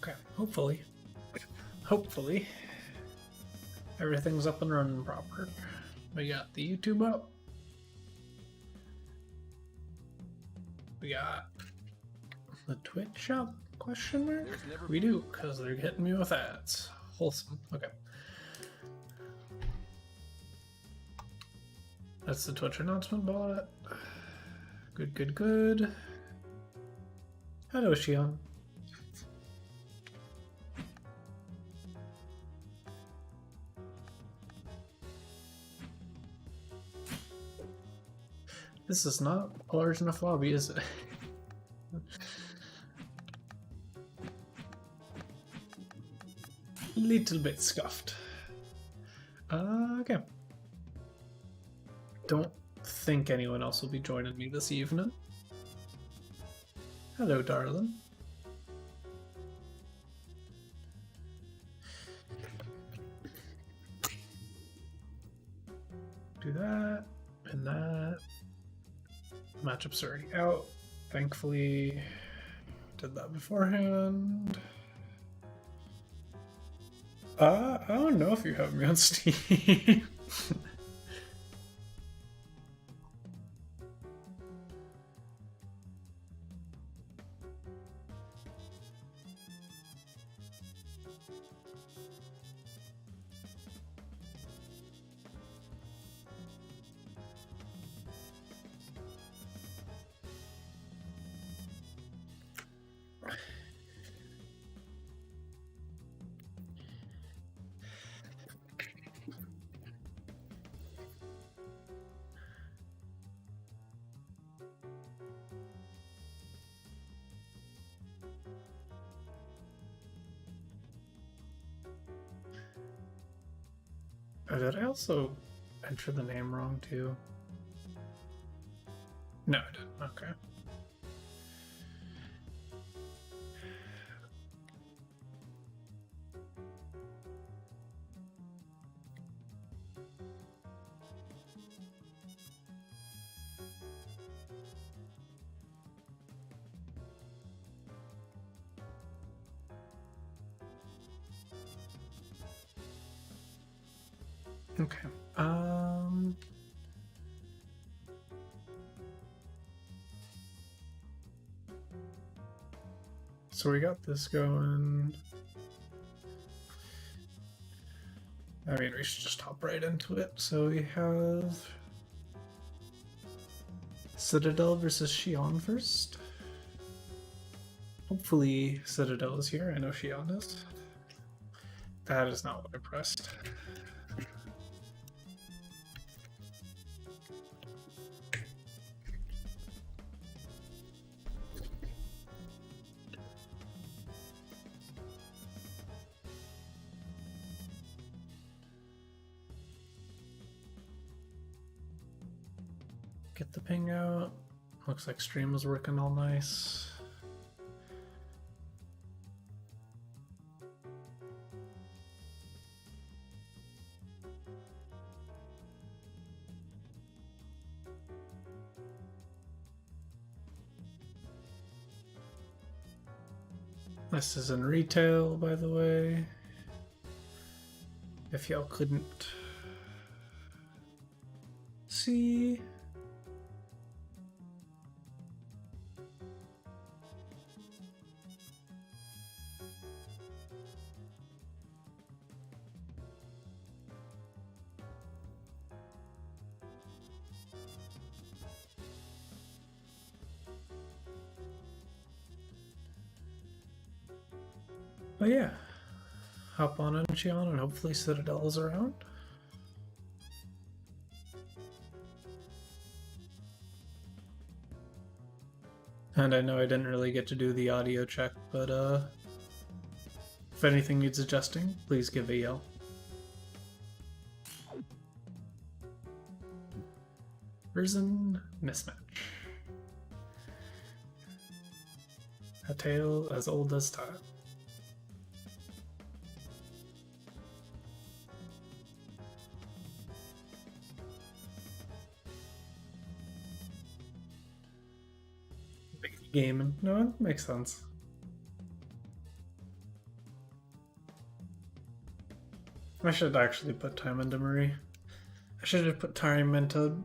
Okay, hopefully. Hopefully. Everything's up and running proper. We got the YouTube up. We got the Twitch up, question mark? We do, because they're hitting me with ads. Wholesome. Okay. That's the Twitch announcement bot. Good, good, good. Hello, Shion. This is not a large enough lobby, is it? Little bit scuffed. Okay. Don't think anyone else will be joining me this evening. Hello, darling. Do that and that. Matchup's already out. Thankfully, did that beforehand. I don't know if you have me on Steam. Oh, did I also enter the name wrong too? No, I didn't. Okay. Okay. So we got this going. I mean, we should just hop right into it. So we have Citadel versus Shion first. Hopefully Citadel is here. I know Shion is. That is not what I pressed. Get the ping out. Looks like stream was working all nice. This is in retail, by the way. If y'all couldn't see. But yeah, hop on in, Shion, and hopefully Citadel is around. And I know I didn't really get to do the audio check, but if anything needs adjusting, please give a yell. Risen mismatch. A tale as old as time. Gaming. No, it makes sense. I should actually put time into Marie. I should have put time into,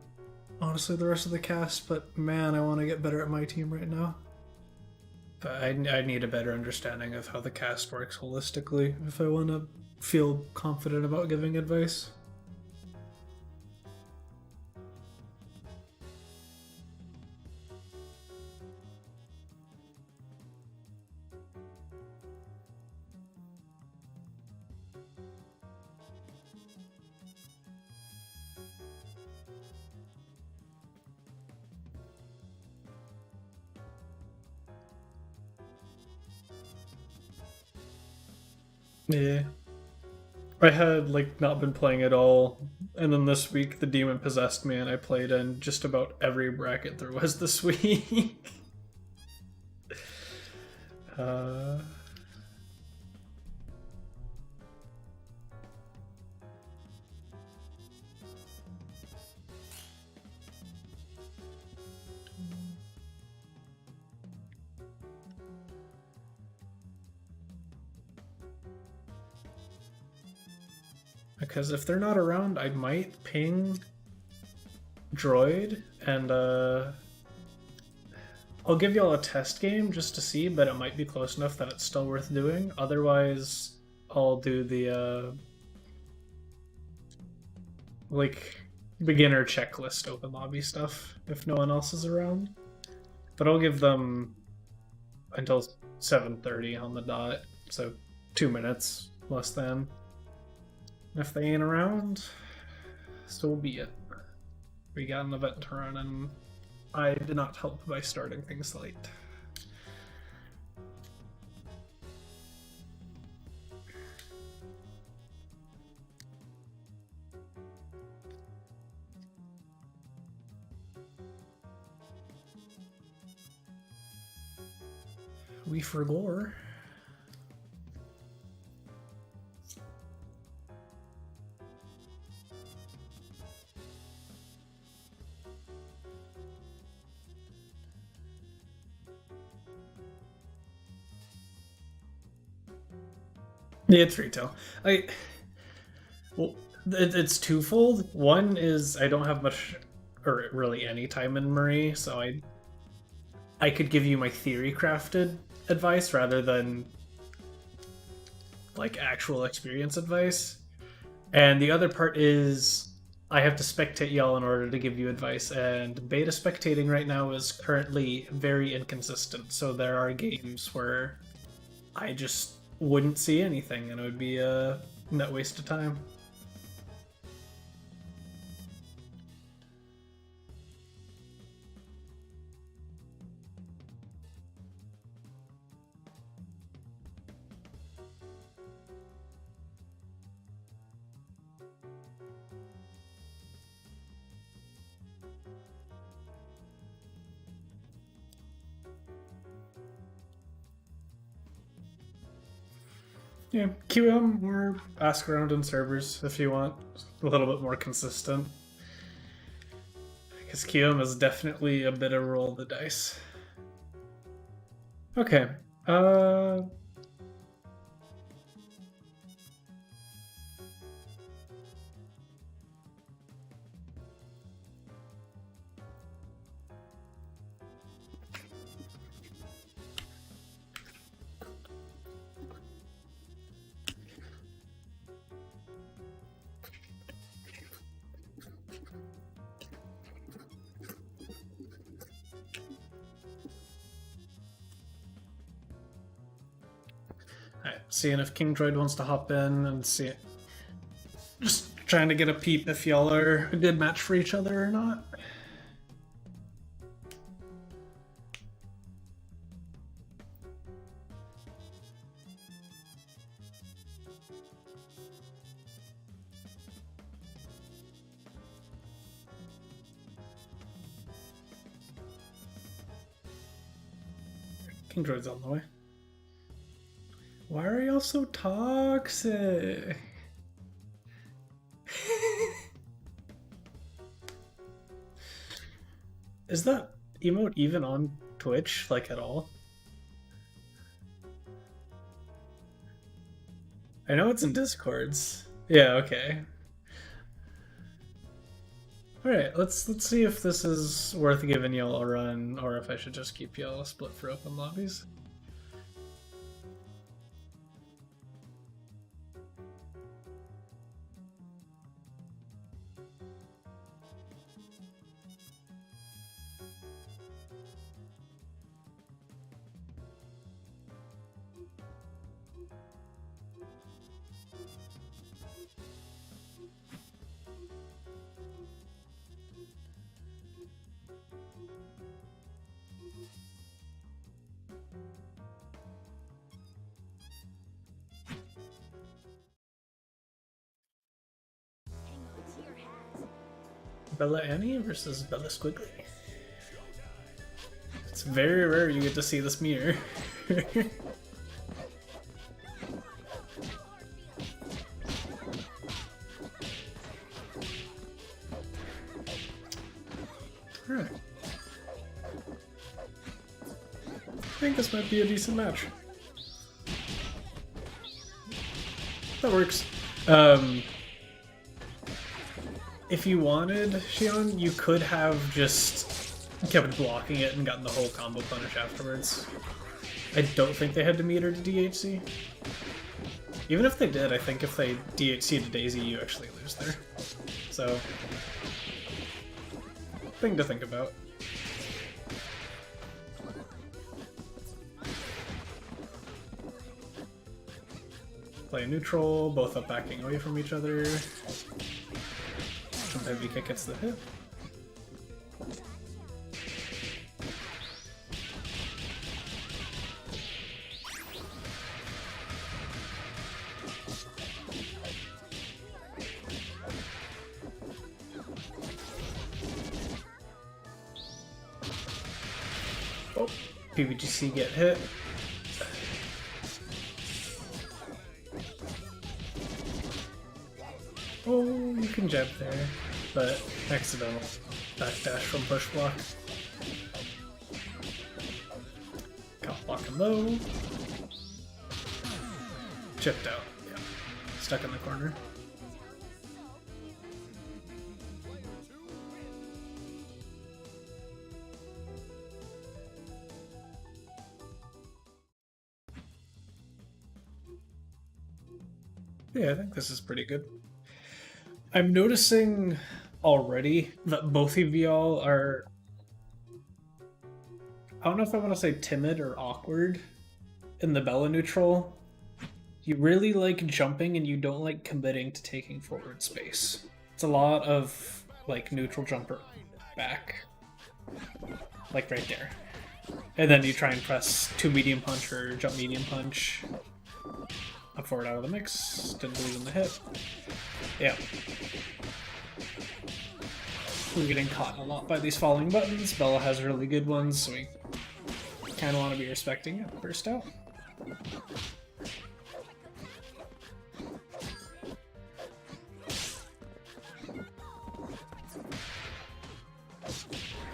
honestly, the rest of the cast, but man, I want to get better at my team right now. But I need a better understanding of how the cast works holistically if I want to feel confident about giving advice. Yeah. I had like not been playing at all, and then this week the demon possessed me, and I played in just about every bracket there was this week. uh, because if they're not around, I might ping Droid and I'll give y'all a test game just to see, but it might be close enough that it's still worth doing. Otherwise, I'll do the like beginner checklist open lobby stuff if no one else is around. But I'll give them until 7:30 on the dot, so 2 minutes less than. If they ain't around, so be it. We got an event to run, and I did not help by starting things late. We forlore. Yeah, it's retail. Well, it's twofold. One is I don't have much, or really any time in Marie, so I could give you my theory crafted advice rather than like actual experience advice. And the other part is I have to spectate y'all in order to give you advice, and beta spectating right now is currently very inconsistent. So there are games where I just wouldn't see anything, and it would be a net waste of time. Yeah, QM or ask around in servers if you want a little bit more consistent. Because QM is definitely a bit of roll the dice. Okay. Alright, seeing if King Droid wants to hop in and see it. Just trying to get a peep if y'all are a good match for each other or not. King Droid's on the way. Why are y'all so toxic? Is that emote even on Twitch, like, at all? I know it's in Discords. Yeah, okay. Alright, let's see if this is worth giving y'all a run, or if I should just keep y'all split for open lobbies. Bella Annie versus Bella Squiggly. It's very rare you get to see this mirror. Alright. I think this might be a decent match. That works. If you wanted, Shion, you could have just kept blocking it and gotten the whole combo punish afterwards. I don't think they had to meet her to DHC. Even if they did, I think if they DHC to Daisy, you actually lose there. So, thing to think about. Play neutral, both up backing away from each other. Heavy kick gets the hit. Oh, PBGC get hit. Oh, you can jab there, but accidental backdash from push block. Caught blocking low. Chipped out, yeah. Stuck in the corner. Yeah, I think this is pretty good. I'm noticing already that both of y'all are... I don't know if I want to say timid or awkward in the Bella neutral. You really like jumping and you don't like committing to taking forward space. It's a lot of like neutral jumper back. Like right there. And then you try and press 2 medium punch or jump medium punch. Up forward out of the mix. Didn't believe in the hit. Yeah. We're getting caught a lot by these falling buttons. Bella has really good ones, so we kind of want to be respecting it first out.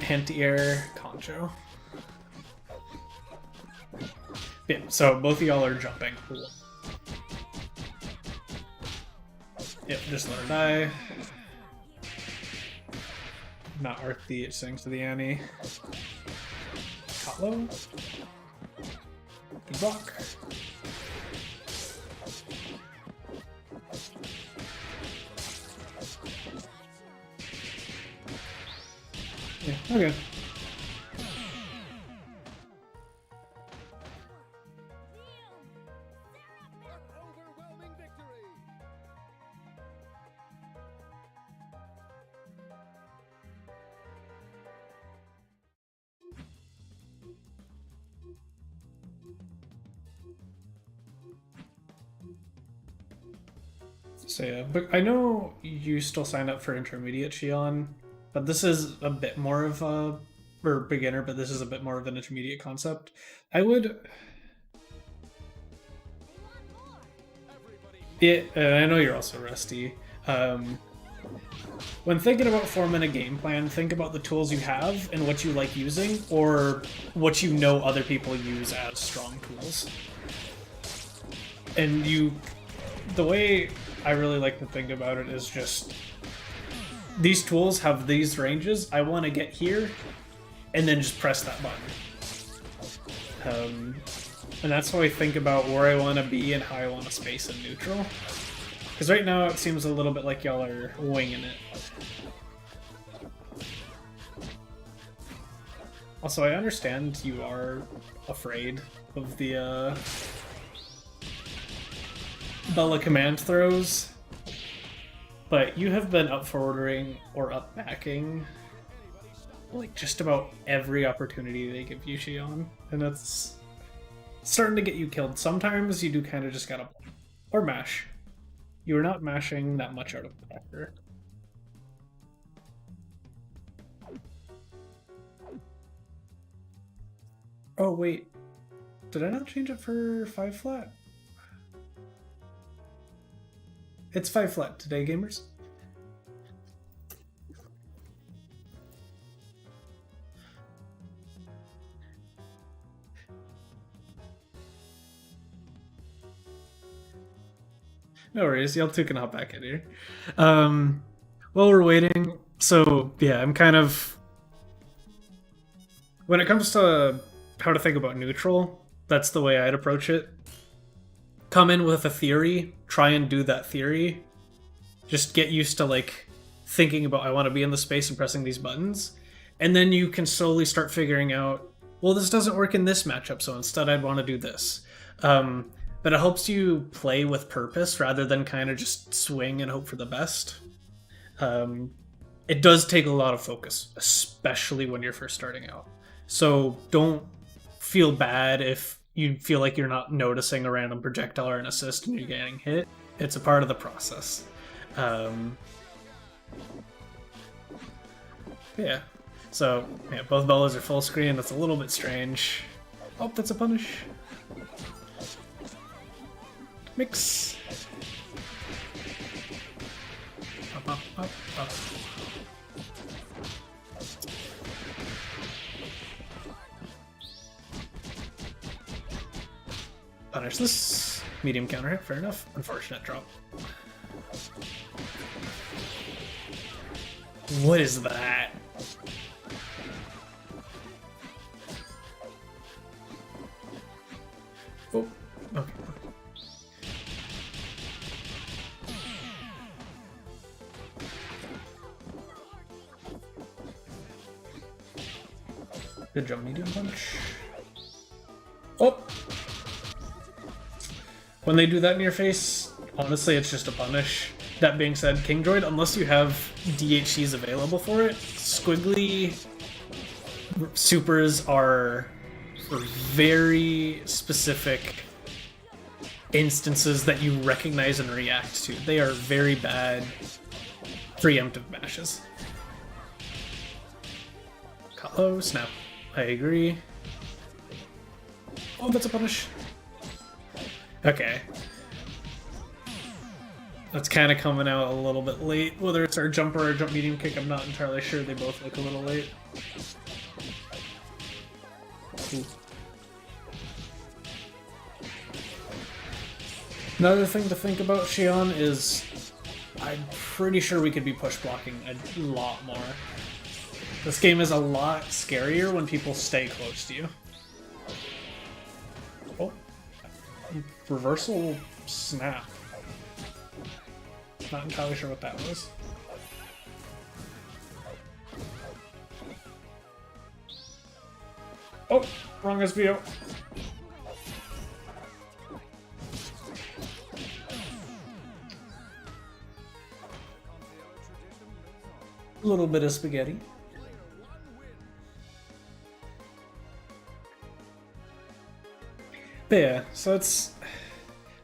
Anti-air Concho. Yeah, so both of y'all are jumping. Cool. Yep, just let her die. Not worth the things to the Annie. Caught low. Good block. Yeah, okay. So yeah, but I know you still signed up for intermediate Shion, but this is a bit more of a, or beginner, but this is a bit more of an intermediate concept. I would... Yeah, I know you're also rusty. When thinking about forming a game plan, think about the tools you have and what you like using, or what you know other people use as strong tools. And you... The way I really like to think about it is just these tools have these ranges. I want to get here, and then just press that button. And that's how I think about where I want to be and how I want to space in neutral. Because right now it seems a little bit like y'all are winging it. Also, I understand you are afraid of the Bella command throws, but you have been up forwarding or up backing like just about every opportunity they give you, Shion, and it's starting to get you killed. Sometimes you do kind of just gotta or mash. You are not mashing that much out of the backer. Oh wait, did I not change it for 5 flat? It's 5 flat today, gamers. No worries, y'all two can hop back in here. While we're waiting, so yeah, I'm kind of... When it comes to how to think about neutral, that's the way I'd approach it. Come in with a theory, try and do that theory. Just get used to like thinking about I want to be in the space and pressing these buttons. And then you can slowly start figuring out, well, this doesn't work in this matchup, so instead I'd want to do this. But it helps you play with purpose rather than kind of just swing and hope for the best. It does take a lot of focus, especially when you're first starting out. So don't feel bad if you feel like you're not noticing a random projectile or an assist and you're getting hit. It's a part of the process. Yeah. So, yeah, both Bellas are full screen. That's a little bit strange. Oh, that's a punish. Mix. Up, up, up. Punish this. Medium counter hit, fair enough. Unfortunate drop. What is that? Oh, okay. Good jump, medium punch. Oh! When they do that in your face, honestly, it's just a punish. That being said, King Droid, unless you have DHCs available for it, squiggly supers are for very specific instances that you recognize and react to. They are very bad preemptive mashes. Oh, snap. I agree. Oh, that's a punish. Okay. That's kind of coming out a little bit late. Whether it's our jumper or jump medium kick, I'm not entirely sure. They both look a little late. Ooh. Another thing to think about, Shion, is I'm pretty sure we could be push blocking a lot more. This game is a lot scarier when people stay close to you. Oh. Reversal snap. Not entirely sure what that was. Oh, wrong SBO. A little bit of spaghetti. But yeah, so it's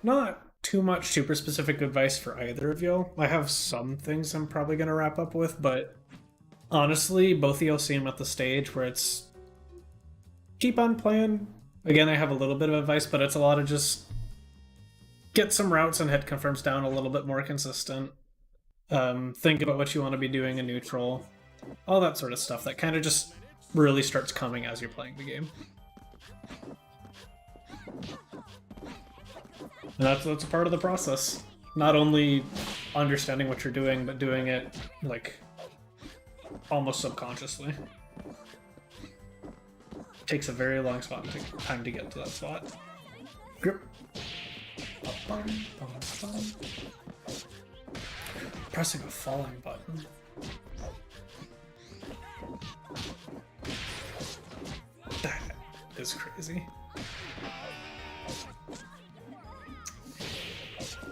not too much super specific advice for either of y'all. I have some things I'm probably going to wrap up with, but honestly, both of y'all seem at the stage where it's keep on playing. Again, I have a little bit of advice, but it's a lot of just get some routes and hit confirms down a little bit more consistent. Think about what you want to be doing in neutral. All that sort of stuff that kind of just really starts coming as you're playing the game. And that's a part of the process. Not only understanding what you're doing, but doing it, like, almost subconsciously. Takes a very long time to get to that spot. Grip. Pressing a falling button. That is crazy.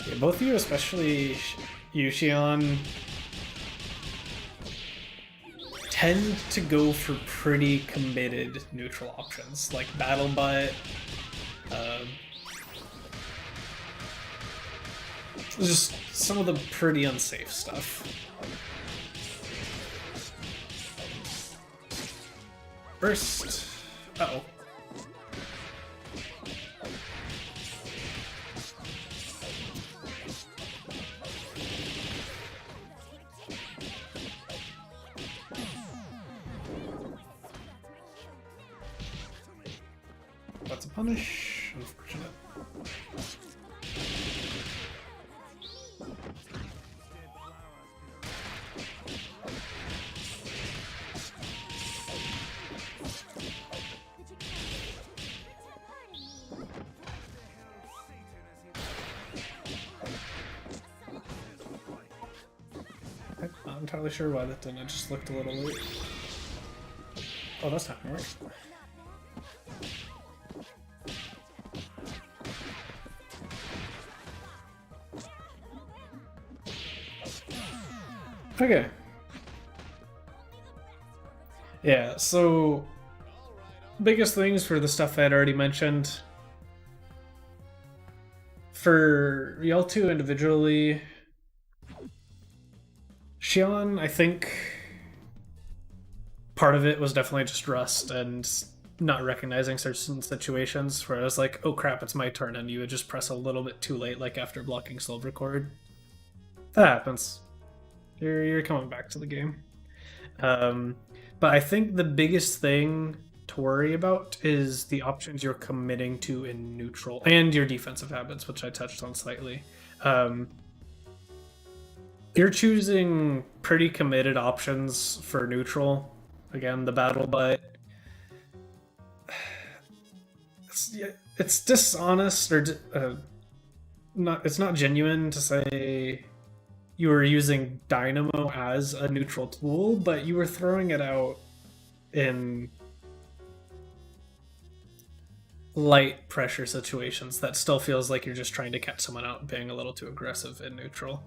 Yeah, both of you, especially you, Xion, tend to go for pretty committed neutral options, like Battle Butt, just some of the pretty unsafe stuff. First, uh-oh. That's a punish. Unfortunate. I'm not entirely sure why that didn't. It just looked a little late. Oh, that's not gonna work. Okay. Yeah, so biggest things for the stuff I had already mentioned. For y'all two individually, Xion, I think part of it was definitely just rust and not recognizing certain situations where I was like, oh crap, it's my turn, and you would just press a little bit too late, like after blocking silver cord. That happens. You're coming back to the game. But I think the biggest thing to worry about is the options you're committing to in neutral and your defensive habits, which I touched on slightly. You're choosing pretty committed options for neutral. Again, the Battle Butt. It's dishonest, or not. It's not genuine to say you were using Dynamo as a neutral tool, but you were throwing it out in light pressure situations that still feels like you're just trying to catch someone out and being a little too aggressive in neutral.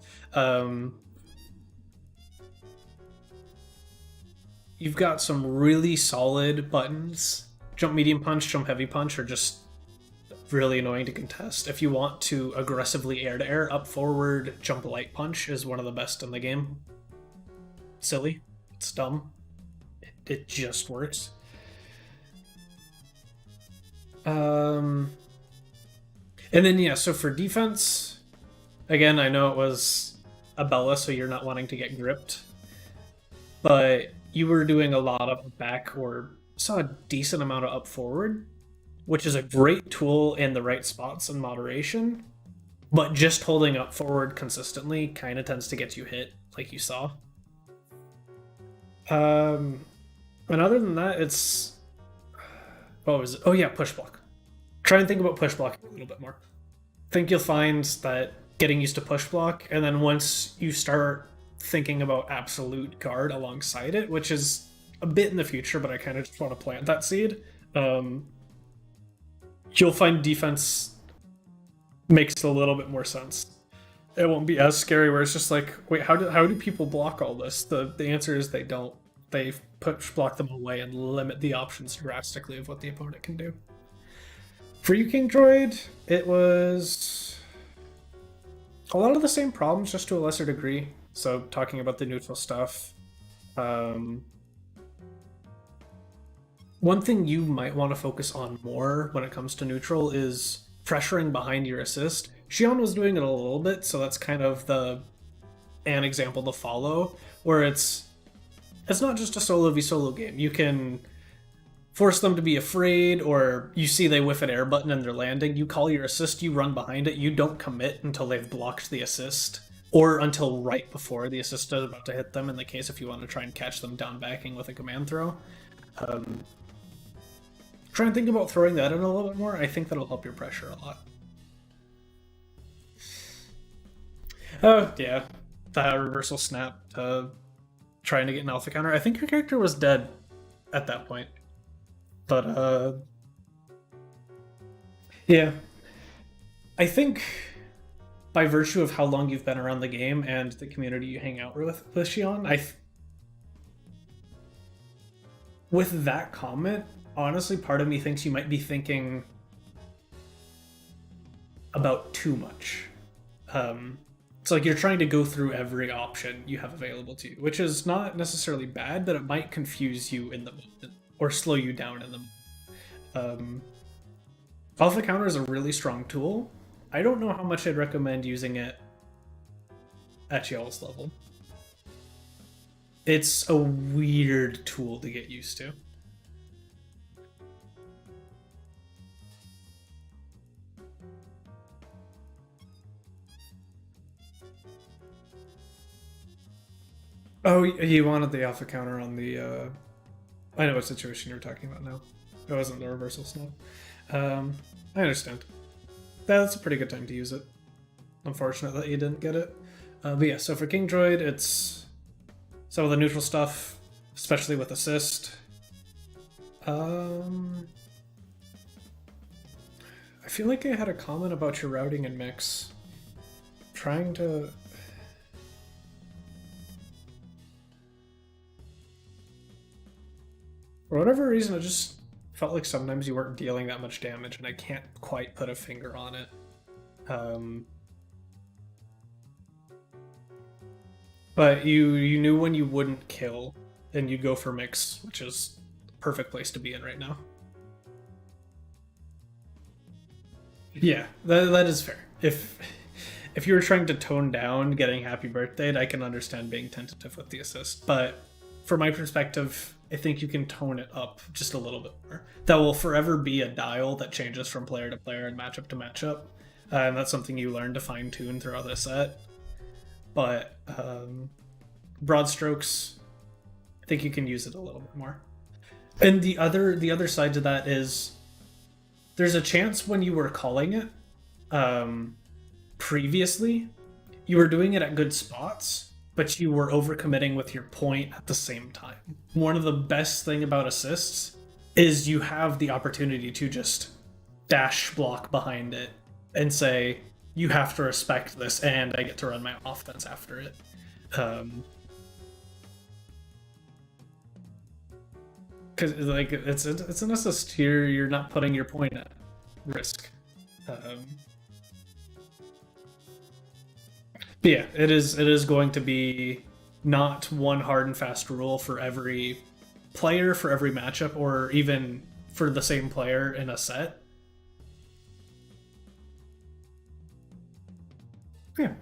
You've got some really solid buttons. Jump medium punch, jump heavy punch are just really annoying to contest. If you want to aggressively air to air, up forward, jump light punch is one of the best in the game. Silly. It's dumb. It just works. And then yeah, so for defense, again, I know it was a Bella, so you're not wanting to get gripped, but you were doing a lot of back, or saw a decent amount of up forward, which is a great tool in the right spots and moderation, but just holding up forward consistently kind of tends to get you hit, like you saw. And other than that, it's... what was it? Oh yeah, push block. Try and think about push block a little bit more. I think you'll find that getting used to push block, and then once you start thinking about absolute guard alongside it, which is a bit in the future, but I kind of just want to plant that seed, you'll find defense makes a little bit more sense. It won't be as scary where it's just like, wait, how do people block all this? The answer is they don't. They push block them away and limit the options drastically of what the opponent can do. For you, King Droid, it was a lot of the same problems, just to a lesser degree. So talking about the neutral stuff. One thing you might want to focus on more when it comes to neutral is pressuring behind your assist. Xion was doing it a little bit, so that's kind of an example to follow, where it's not just a solo v solo game. You can force them to be afraid, or you see they whiff an air button and they're landing, you call your assist, you run behind it, you don't commit until they've blocked the assist, or until right before the assist is about to hit them, in the case if you want to try and catch them down backing with a command throw. Try and think about throwing that in a little bit more. I think that'll help your pressure a lot. Oh, yeah. The reversal snap, trying to get an alpha counter. I think your character was dead at that point. But, yeah. I think by virtue of how long you've been around the game and the community you hang out with Shion, with that comment, honestly, part of me thinks you might be thinking about too much. It's like you're trying to go through every option you have available to you, which is not necessarily bad, but it might confuse you in the moment or slow you down in the moment. Alpha counter is a really strong tool. I don't know how much I'd recommend using it at y'all's level. It's a weird tool to get used to. Oh, you wanted the alpha counter on the, I know what situation you're talking about now. It wasn't the reversal snap. I understand. That's a pretty good time to use it. Unfortunate that you didn't get it. But yeah, so for King Droid, it's some of the neutral stuff, especially with assist. I feel like I had a comment about your routing and mix. Trying to... For whatever reason, it just felt like sometimes you weren't dealing that much damage, and I can't quite put a finger on it. But you knew when you wouldn't kill, and you'd go for mix, which is the perfect place to be in right now. Yeah, that is fair. If you were trying to tone down getting happy birthday, I can understand being tentative with the assist. But from my perspective, I think you can tone it up just a little bit more. That will forever be a dial that changes from player to player and matchup to matchup. And that's something you learn to fine tune throughout the set. But broad strokes, I think you can use it a little bit more. And the other side to that is there's a chance when you were calling it previously, you were doing it at good spots, but you were overcommitting with your point at the same time. One of the best thing about assists is you have the opportunity to just dash block behind it and say, you have to respect this, and I get to run my offense after it. Because like it's an assist here, you're not putting your point at risk. But yeah, it is going to be not one hard and fast rule for every player, for every matchup, or even for the same player in a set. Yeah.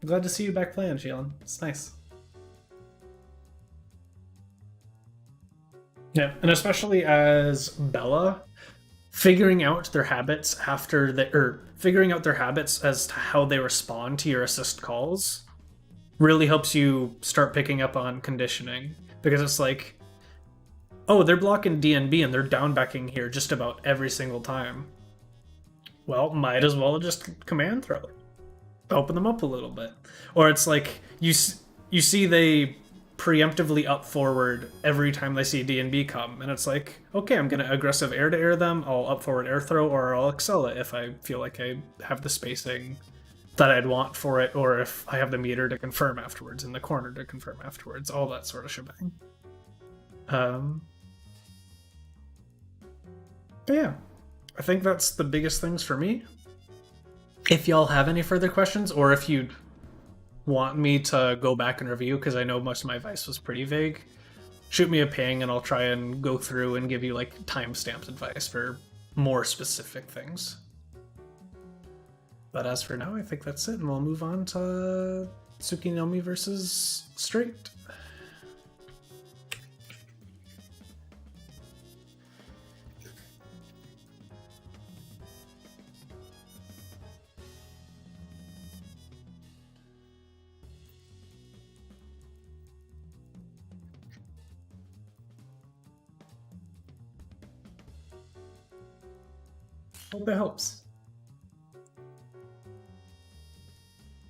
Glad to see you back playing, Shion. It's nice. Yeah, and especially as Bella, figuring out their habits figuring out their habits as to how they respond to your assist calls really helps you start picking up on conditioning, because it's like, oh, they're blocking DNB and they're down backing here just about every single time. Well, might as well just command throw it. Open them up a little bit. Or it's like you see they preemptively up forward every time they see DNB come, and it's like, okay, I'm gonna aggressive air to air them, I'll up forward air throw, or I'll excel it if I feel like I have the spacing that I'd want for it, or if I have the meter to confirm afterwards and the corner to confirm afterwards, all that sort of shebang. But yeah, I think that's the biggest things for me. If y'all have any further questions, or if you'd want me to go back and review, because I know most of my advice was pretty vague, shoot me a ping and I'll try and go through and give you like time-stamped advice for more specific things. But as for now, I think that's it, and we'll move on to Tsukinomi versus Straight. Hope that helps.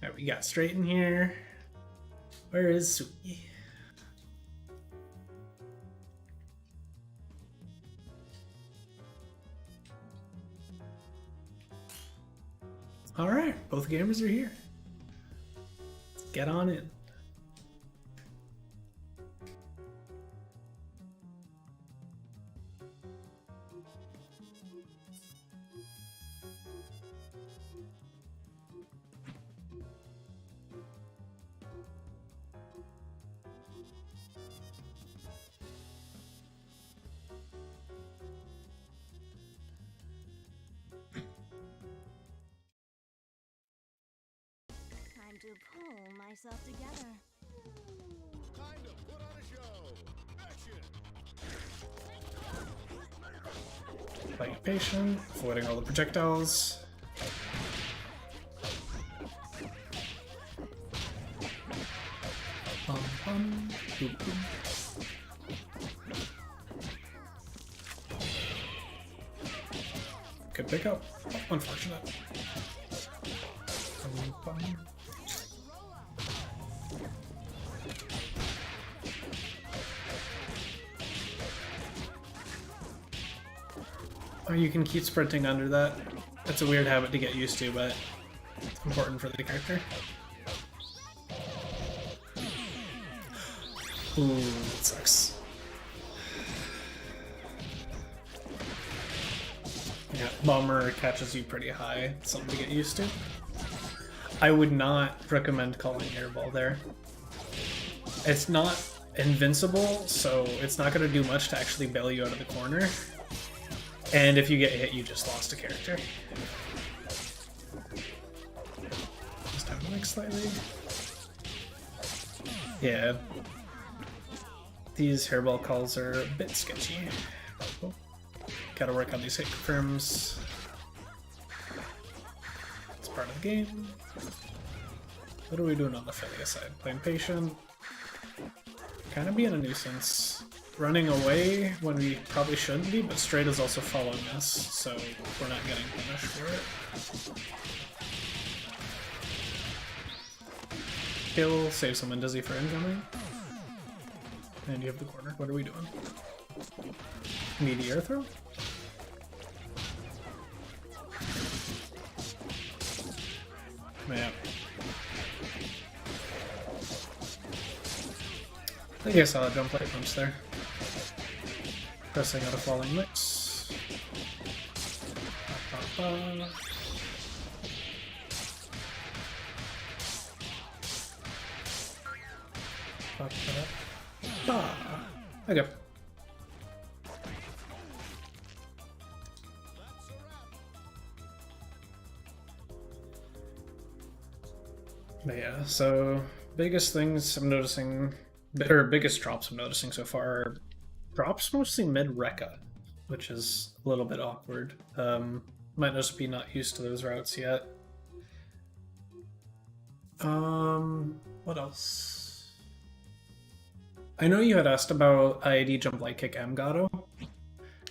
Alright, we got straight in here. Where is Suki? Alright, both gamers are here. Let's get on in. To pull myself together. Time to put on a show. Action. Playing patient, avoiding all the projectiles. Bum, bum, boop, boop. Good pickup. Oh, unfortunate. Bum, bum. Oh, you can keep sprinting under that. It's a weird habit to get used to, but it's important for the character. Ooh, that sucks. Yeah, bomber catches you pretty high. It's something to get used to. I would not recommend calling airball there. It's not invincible, so it's not going to do much to actually bail you out of the corner. And if you get hit, you just lost a character. Just have to like slightly. Yeah. These hairball calls are a bit sketchy. Oh. Gotta work on these hit confirms. It's part of the game. What are we doing on the Philia side? Playing patient. Kind of being a nuisance. Running away when we probably shouldn't be, but Straight is also following us, so we're not getting punished for it. Kill, save someone dizzy for incoming. And you have the corner. What are we doing? Meteor throw? Yeah. I think I saw a jump light punch there. Pressing out a falling mix. Okay. But yeah, so biggest things I'm noticing, or biggest drops I'm noticing so far are drops mostly mid-Rekka, which is a little bit awkward. Might just be not used to those routes yet. What else? I know you had asked about IAD jump light kick Gato,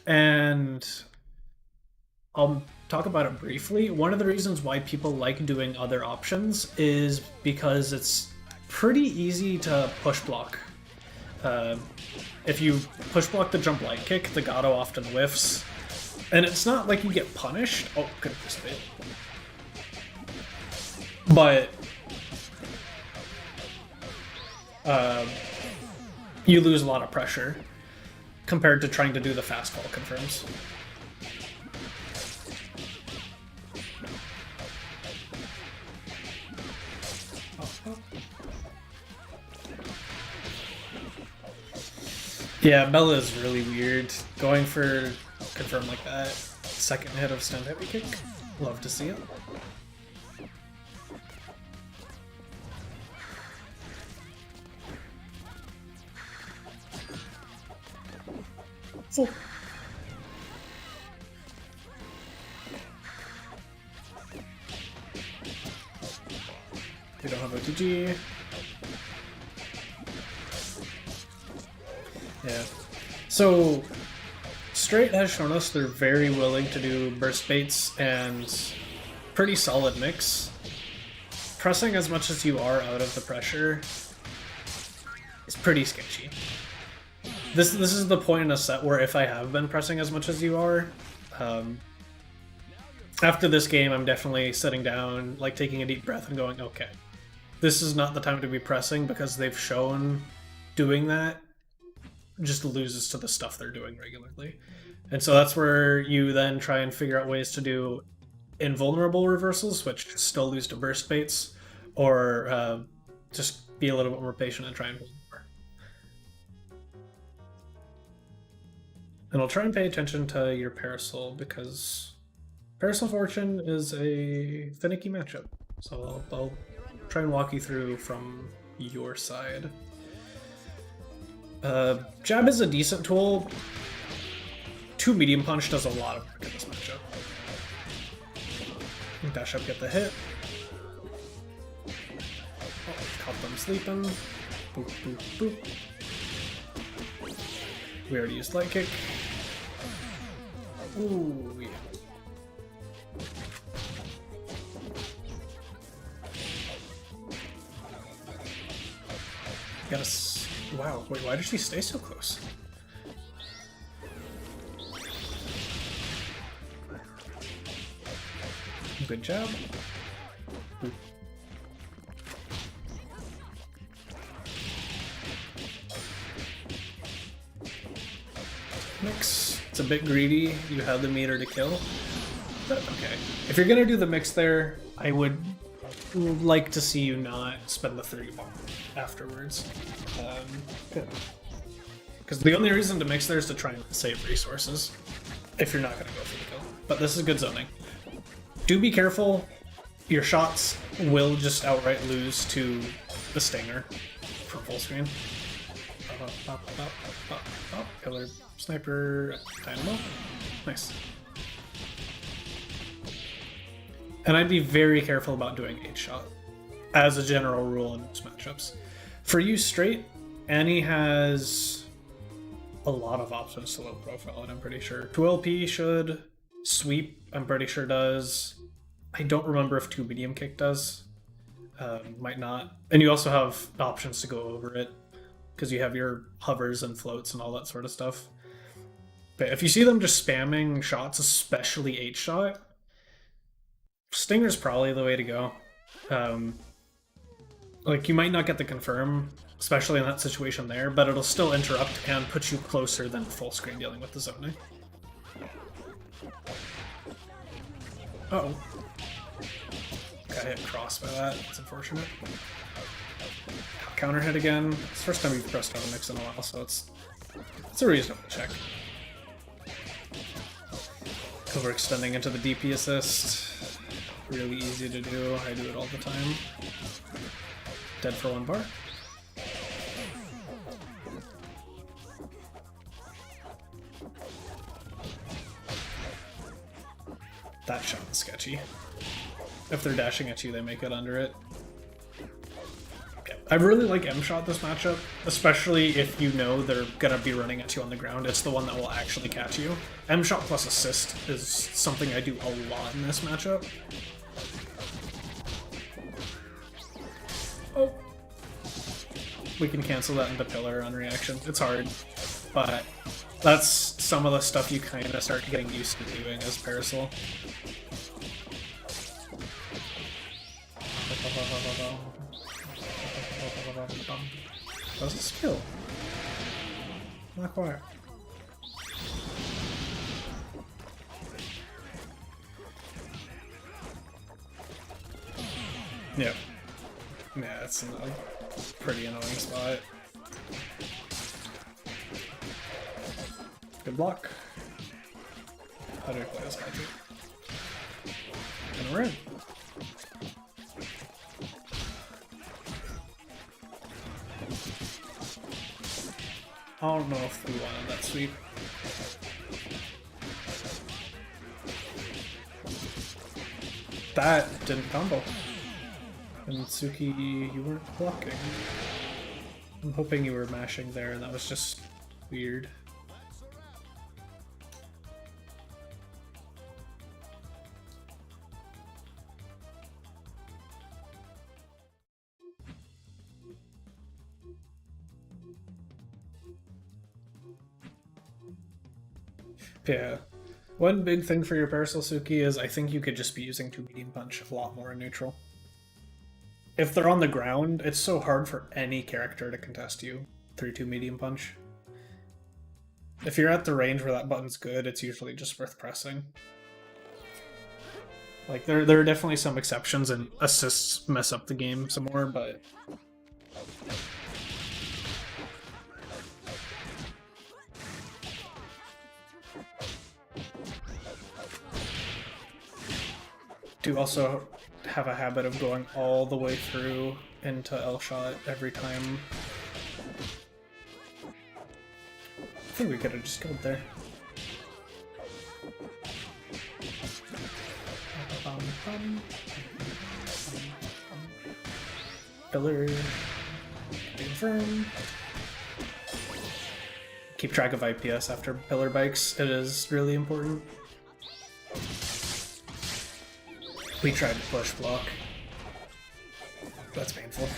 and I'll talk about it briefly. One of the reasons why people like doing other options is because it's pretty easy to push block. If you push block the jump light kick, the Gato often whiffs. And it's not like you get punished. Oh, could have spit. But you lose a lot of pressure compared to trying to do the fast fall confirms. Yeah, Bella is really weird. Going for confirm like that. Second hit of stun heavy kick. Love to see it. Oh. We don't have OTG. Straight has shown us they're very willing to do burst baits and pretty solid mix. Pressing as much as you are out of the pressure is pretty sketchy. This is the point in a set where if I have been pressing as much as you are, after this game I'm definitely sitting down, like taking a deep breath and going, okay, this is not the time to be pressing because they've shown doing that just loses to the stuff they're doing regularly. And so that's where you then try and figure out ways to do invulnerable reversals, which still lose to burst baits, or just be a little bit more patient and try and hold more. And I'll try and pay attention to your Parasol, because Parasol Fortune is a finicky matchup. So I'll try and walk you through from your side. Jab is a decent tool. 2 medium punch does a lot of work in this matchup. Dash up, get the hit. Oh, caught them sleeping. Boop, boop, boop. We already used light kick. Ooh, yeah. Gotta. Wow, wait, why did she stay so close? Good job. Ooh. Mix. It's a bit greedy. You have the meter to kill. But okay. If you're gonna do the mix there, I would like to see you not spend the 30 bomb afterwards. Because the only reason to mix there is to try and save resources if you're not going to go for the kill. But this is good zoning. Do be careful. Your shots will just outright lose to the Stinger for full screen. Killer Sniper Dynamo. Nice. And I'd be very careful about doing 8-shot as a general rule in most matchups. For you straight, Annie has a lot of options to low profile, and I'm pretty sure 2LP should, sweep I'm pretty sure does. I don't remember if 2 medium kick does. Might not. And you also have options to go over it, because you have your hovers and floats and all that sort of stuff. But if you see them just spamming shots, especially 8-shot, Stinger's probably the way to go. Like, you might not get the confirm, especially in that situation there, but it'll still interrupt and put you closer than full screen dealing with the zoning. Uh-oh. Got hit cross by that. It's unfortunate. Counter hit again. It's the first time we've pressed auto mix in a while, so it's a reasonable check. Overextending into the DP assist. Really easy to do. I do it all the time. Dead for 1 bar. That shot is sketchy. If they're dashing at you, they make it under it. Okay. I really like M-Shot this matchup, especially if you know they're gonna be running at you on the ground. It's the one that will actually catch you. M-Shot plus assist is something I do a lot in this matchup. Oh. We can cancel that into pillar on reaction. It's hard, but that's some of the stuff you kind of start getting used to doing as Parasol. That's a skill. Not quite. Yep. Yeah, it's a pretty annoying spot. Good block. How do I play this magic? And we're in. I don't know if we wanted that sweep. That didn't combo. And Tsuki, you weren't blocking. I'm hoping you were mashing there, and that was just weird. Yeah. One big thing for your Parasol Suki is I think you could just be using 2 medium punch a lot more in neutral. If they're on the ground, it's so hard for any character to contest you through 2 medium punch. If you're at the range where that button's good, it's usually just worth pressing. Like, there are definitely some exceptions, and assists mess up the game some more, but... do also have a habit of going all the way through into L-shot every time. I think we could have just killed there. Pillar. Confirm. Keep track of IPS after pillar bikes. It is really important. We tried to push block. That's painful.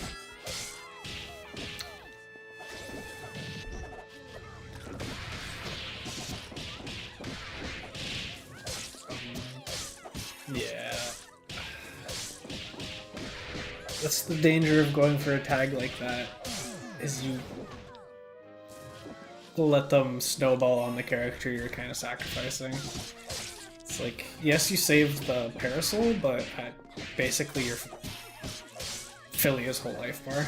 Yeah. That's the danger of going for a tag like that, is you let them snowball on the character you're kind of sacrificing. It's like, yes, you saved the Parasol, but basically you're Philia's whole life bar.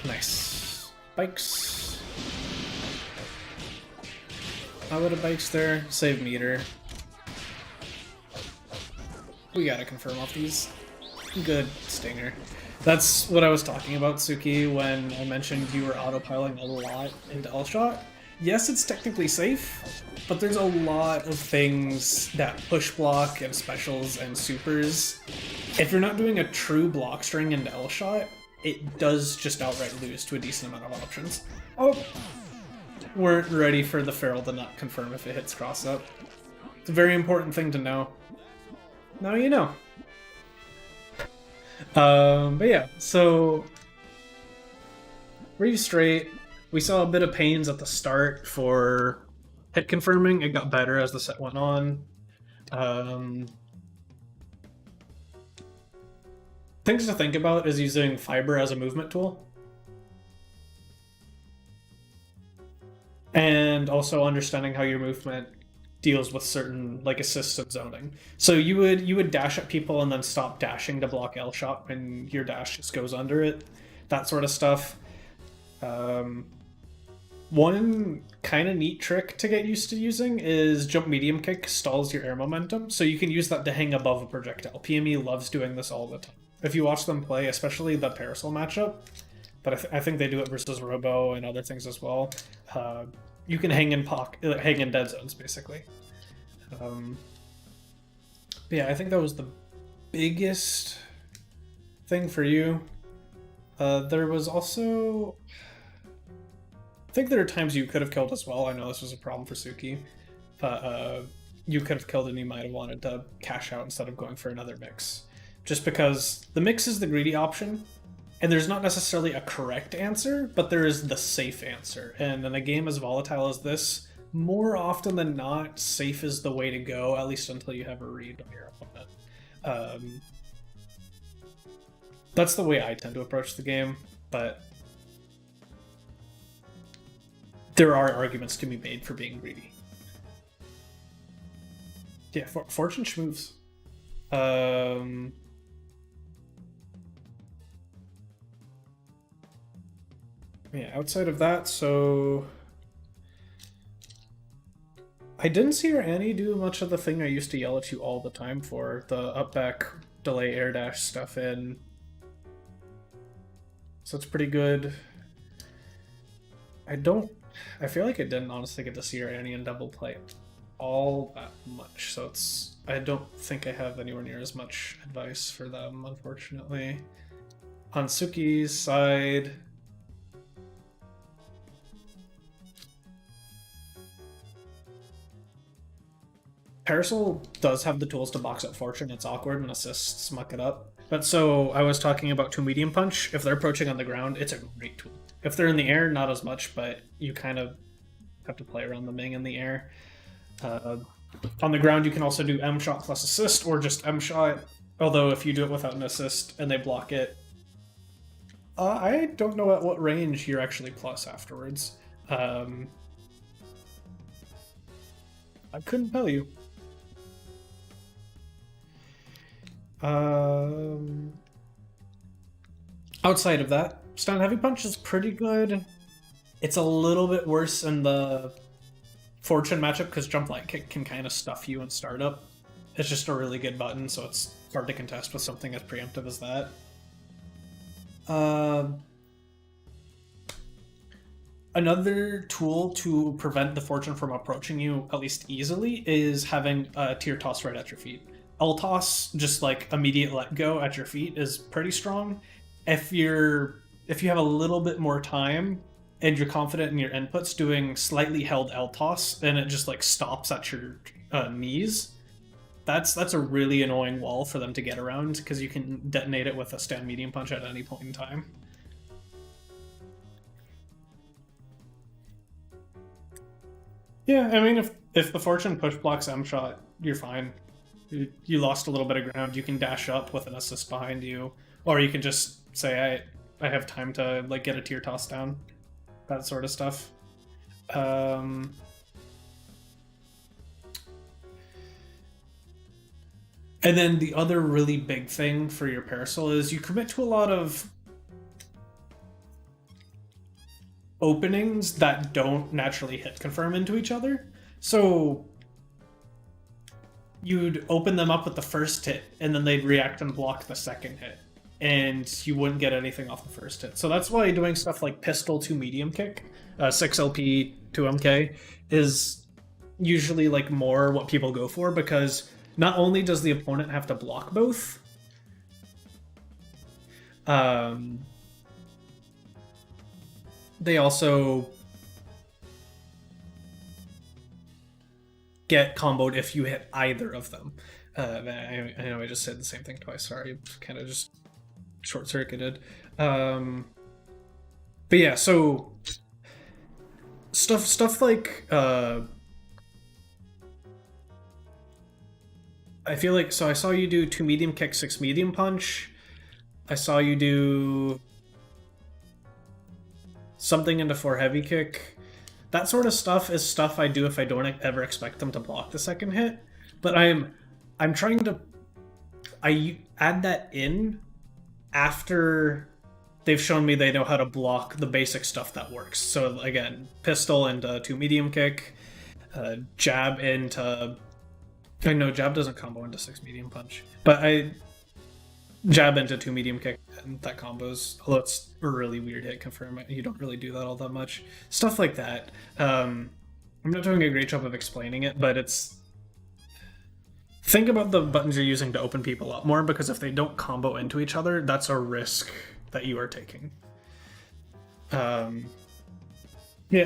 Nice. Bikes. How about a bikes there? Save meter. We gotta confirm off these. Good stinger. That's what I was talking about, Suki, when I mentioned you were autopiling a lot into L-shot. Yes, it's technically safe, but there's a lot of things that push block and specials and supers. If you're not doing a true block string into L-shot, it does just outright lose to a decent amount of options. Oh! Weren't ready for the Feral to not confirm if it hits cross up. It's a very important thing to know. Now you know. But yeah, so... Reeve straight. We saw a bit of pains at the start for hit confirming. It got better as the set went on. Things to think about is using fiber as a movement tool. And also understanding how your movement deals with certain like assists and zoning. So you would dash at people and then stop dashing to block L shot when your dash just goes under it. That sort of stuff. One kind of neat trick to get used to using is jump medium kick stalls your air momentum, so you can use that to hang above a projectile. PME loves doing this all the time. If you watch them play, especially the Parasol matchup, but I think they do it versus Robo and other things as well. You can hang in dead zones basically. Yeah, I think that was the biggest thing for you. There was also, I think there are times you could have killed as well. I know this was a problem for Suki, but you could have killed and you might have wanted to cash out instead of going for another mix. Just because the mix is the greedy option, and there's not necessarily a correct answer, but there is the safe answer. And in a game as volatile as this, more often than not, safe is the way to go, at least until you have a read on your opponent. That's the way I tend to approach the game, but there are arguments to be made for being greedy. Yeah, Fortune schmoves. Yeah, outside of that, so I didn't see your Annie do much of the thing I used to yell at you all the time for, the up back delay air dash stuff in. So it's pretty good. I feel like I didn't honestly get to see your Annie in double play all that much, so I don't think I have anywhere near as much advice for them, unfortunately. On Suki's side, Parasol does have the tools to box up Fortune. It's awkward and assists muck it up. But so I was talking about 2 medium punch. If they're approaching on the ground, it's a great tool. If they're in the air, not as much, but you kind of have to play around the Ming in the air. On the ground, you can also do M shot plus assist or just M shot. Although if you do it without an assist and they block it, I don't know at what range you're actually plus afterwards. I couldn't tell you. Outside of that, Stun Heavy Punch is pretty good. It's a little bit worse in the Fortune matchup because Jump Light Kick can kind of stuff you in startup. It's just a really good button, so it's hard to contest with something as preemptive as that. Another tool to prevent the Fortune from approaching you, at least easily, is having a tier toss right at your feet. L-toss, just like immediate let go at your feet, is pretty strong. If you have a little bit more time and you're confident in your inputs, doing slightly held L-toss and it just like stops at your knees, that's a really annoying wall for them to get around because you can detonate it with a stand medium punch at any point in time. Yeah, I mean, if the Fortune push blocks M shot, you're fine. You lost a little bit of ground. You can dash up with an assist behind you, or you can just say, I have time to like get a tier toss down, that sort of stuff. And then the other really big thing for your Parasol is you commit to a lot of openings that don't naturally hit confirm into each other. So you'd open them up with the first hit, and then they'd react and block the second hit, and you wouldn't get anything off the first hit. So that's why doing stuff like Pistol to Medium Kick, 6 LP to MK, is usually like more what people go for, because not only does the opponent have to block both, they also get comboed if you hit either of them. I know I just said the same thing twice, sorry, kind of just short-circuited. But yeah, so stuff like I feel like, so I saw you do 2 medium kick, 6 medium punch. I saw you do something into 4 heavy kick. That sort of stuff is stuff I do if I don't ever expect them to block the second hit. But I'm trying to add that in after they've shown me they know how to block the basic stuff that works. So again, pistol into 2 medium kick, jab into... I know jab doesn't combo into 6 medium punch, but I jab into 2 medium kick, and that combos, although it's a really weird hit confirm, you don't really do that all that much. Stuff like that. I'm not doing a great job of explaining it, but it's... Think about the buttons you're using to open people up more, because if they don't combo into each other, that's a risk that you are taking. Yeah,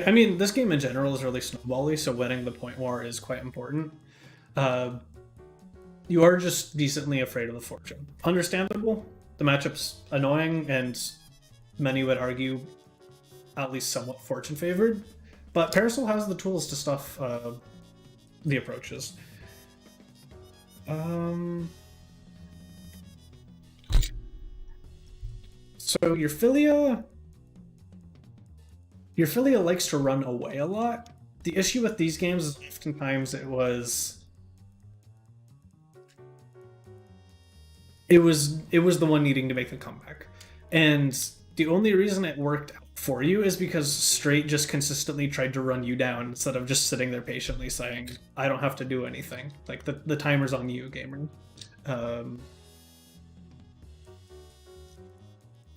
I mean, this game in general is really snowbally, so winning the point war is quite important. You are just decently afraid of the Fortune. Understandable. The matchup's annoying, and many would argue at least somewhat Fortune favored. But Parasol has the tools to stuff the approaches. So your Philia likes to run away a lot. The issue with these games is oftentimes it was the one needing to make a comeback. And the only reason it worked out for you is because Straight just consistently tried to run you down instead of just sitting there patiently saying, I don't have to do anything. Like, the timer's on you, gamer.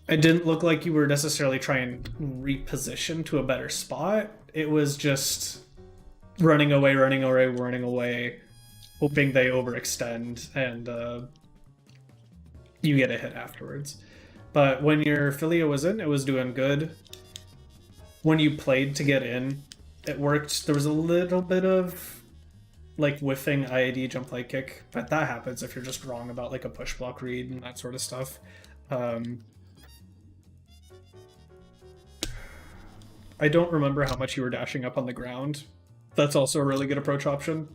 It didn't look like you were necessarily trying to reposition to a better spot. It was just running away, hoping they overextend, and you get a hit afterwards. But when your Philia was in, it was doing good. When you played to get in, it worked. There was a little bit of like whiffing IAD jump light kick, but that happens if you're just wrong about like a push block read and that sort of stuff. I don't remember how much you were dashing up on the ground. That's also a really good approach option.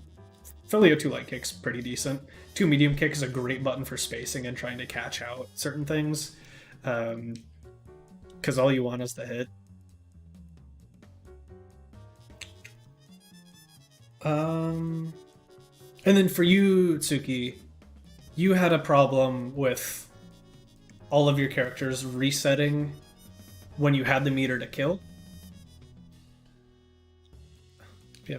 Philia 2 light kick's pretty decent. 2 medium kick is a great button for spacing and trying to catch out certain things. Because all you want is the hit. And then for you, Tsuki, you had a problem with all of your characters resetting when you had the meter to kill. Yeah.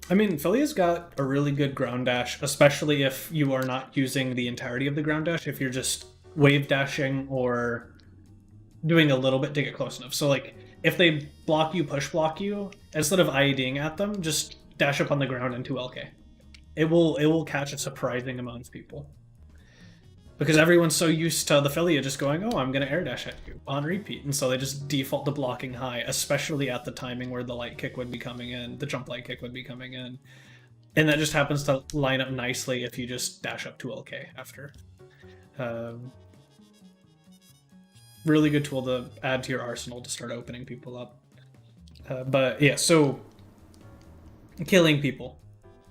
I mean, Philia's got a really good ground dash, especially if you are not using the entirety of the ground dash, if you're just wave dashing or doing a little bit to get close enough. So, like, if they block you, push block you, instead of IEDing at them, just dash up on the ground into LK. It will catch a surprising amount of people. Because everyone's so used to the Philia just going, oh, I'm going to air dash at you on repeat. And so they just default to blocking high, especially at the timing where the light kick would be coming in, the jump light kick would be coming in. And that just happens to line up nicely if you just dash up to LK after. Really good tool to add to your arsenal to start opening people up. But yeah, so killing people.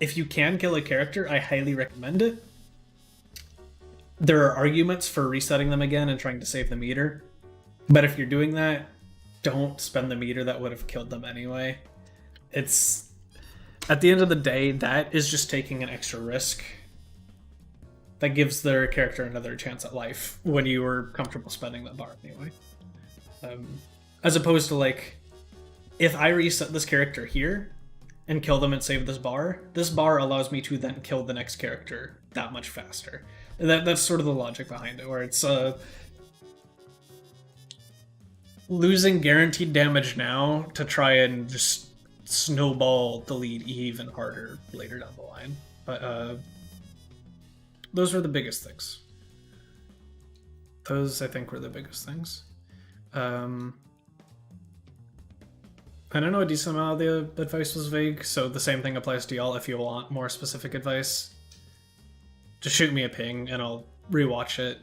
If you can kill a character, I highly recommend it. There are arguments for resetting them again and trying to save the meter. But if you're doing that, don't spend the meter that would have killed them anyway. It's, at the end of the day, that is just taking an extra risk. That gives their character another chance at life when you were comfortable spending that bar anyway. As opposed to, like, if I reset this character here and kill them and save this bar allows me to then kill the next character that much faster. That's sort of the logic behind it, where it's losing guaranteed damage now to try and just snowball the lead even harder later down the line. But those were the biggest things. Those, I think, were the biggest things. And I know a decent amount of the advice was vague, so the same thing applies to y'all if you want more specific advice. Just shoot me a ping and I'll rewatch it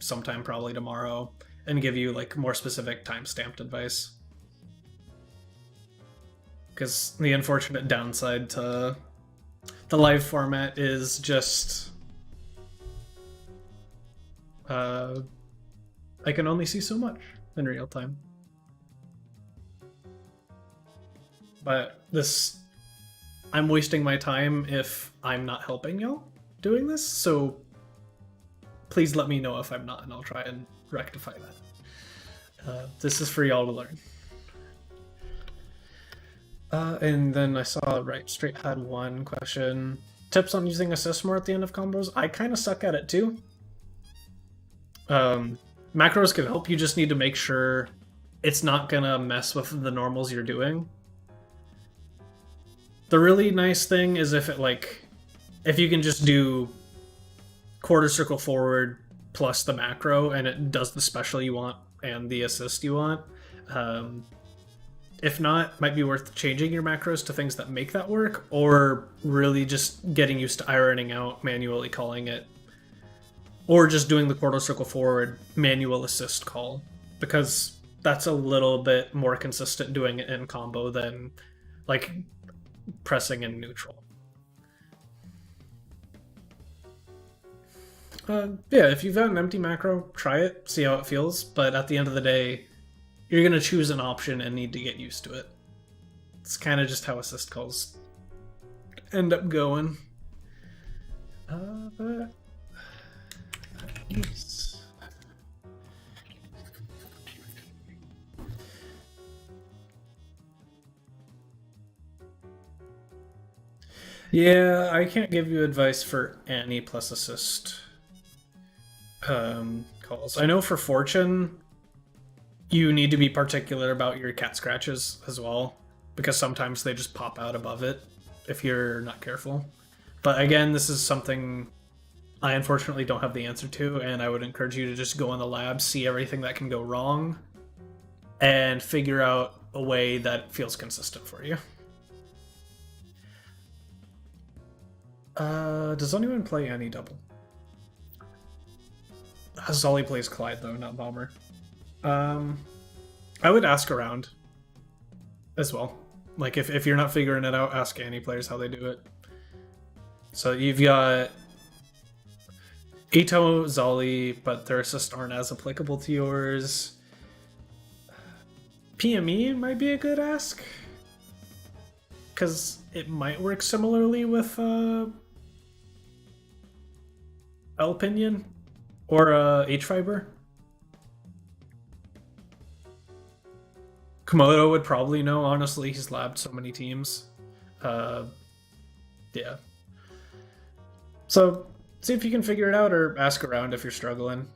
sometime, probably tomorrow, and give you like more specific time-stamped advice. Because the unfortunate downside to the live format is just I can only see so much in real time. But I'm wasting my time if I'm not helping y'all doing this, so please let me know if I'm not, and I'll try and rectify that. This is for y'all to learn. And then I saw Straight had one question. Tips on using assist more at the end of combos? I kind of suck at it too. Macros can help, you just need to make sure it's not gonna mess with the normals you're doing. The really nice thing is if you can just do quarter circle forward plus the macro and it does the special you want and the assist you want. If not, it might be worth changing your macros to things that make that work, or really just getting used to ironing out manually calling it, or just doing the quarter circle forward manual assist call, because that's a little bit more consistent doing it in combo than like pressing in neutral. Yeah, if you've got an empty macro, try it, see how it feels, but at the end of the day, you're going to choose an option and need to get used to it. It's kind of just how assist calls end up going. But... Yes. Yeah, I can't give you advice for any plus assist calls. I know for Fortune, you need to be particular about your cat scratches as well, because sometimes they just pop out above it if you're not careful. But again, this is something I unfortunately don't have the answer to, and I would encourage you to just go in the lab, see everything that can go wrong, and figure out a way that feels consistent for you. Does anyone play any double? Zolly plays Clyde though, not Bomber. I would ask around as well. Like if you're not figuring it out, ask any players how they do it. So you've got Ito, Zolly, but their assists aren't as applicable to yours. PME might be a good ask, because it might work similarly with L-Pinion or H-Fiber. Komodo would probably know, honestly. He's labbed so many teams. Yeah. So, see if you can figure it out or ask around if you're struggling.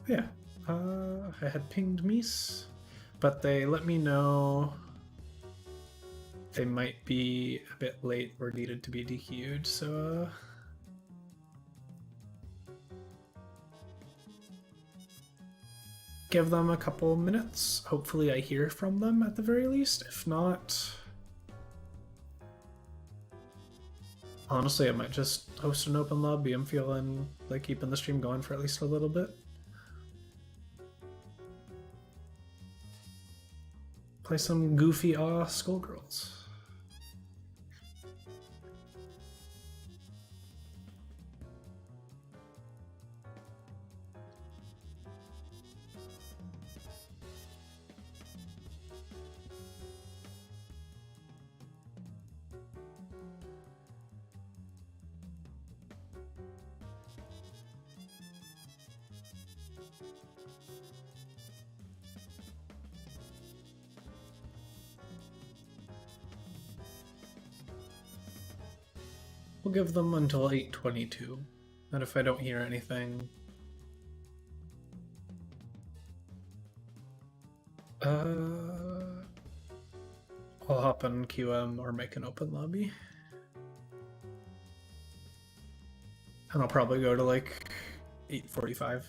Yeah. I had pinged Mies, but they let me know they might be a bit late or needed to be DQ'd, so give them a couple minutes. Hopefully I hear from them at the very least. If not, honestly, I might just host an open lobby. I'm feeling like keeping the stream going for at least a little bit. Play some goofy Skullgirls. We'll give them until 8:22, and if I don't hear anything, I'll hop on QM or make an open lobby, and I'll probably go to like 8:45.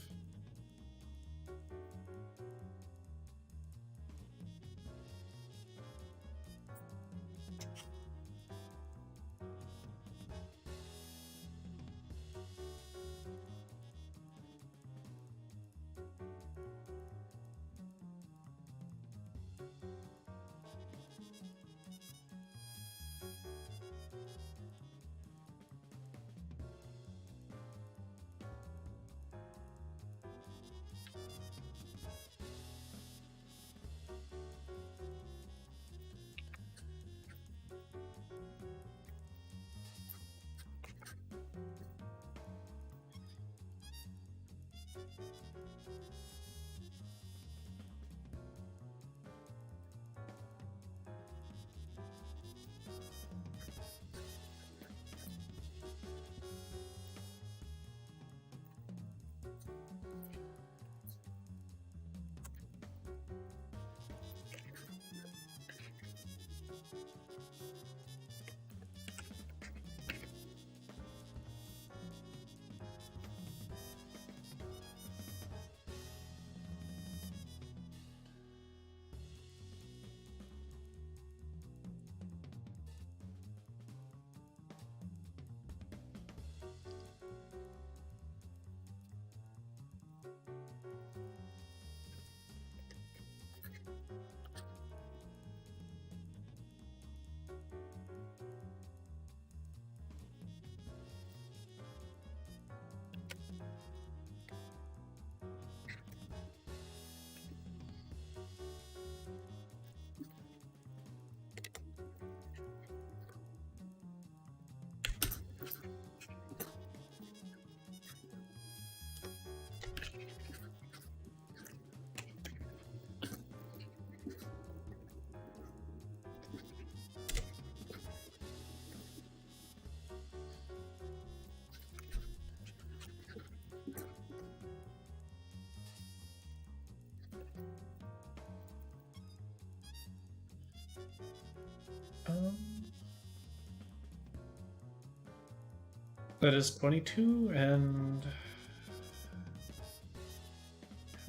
That is 22, and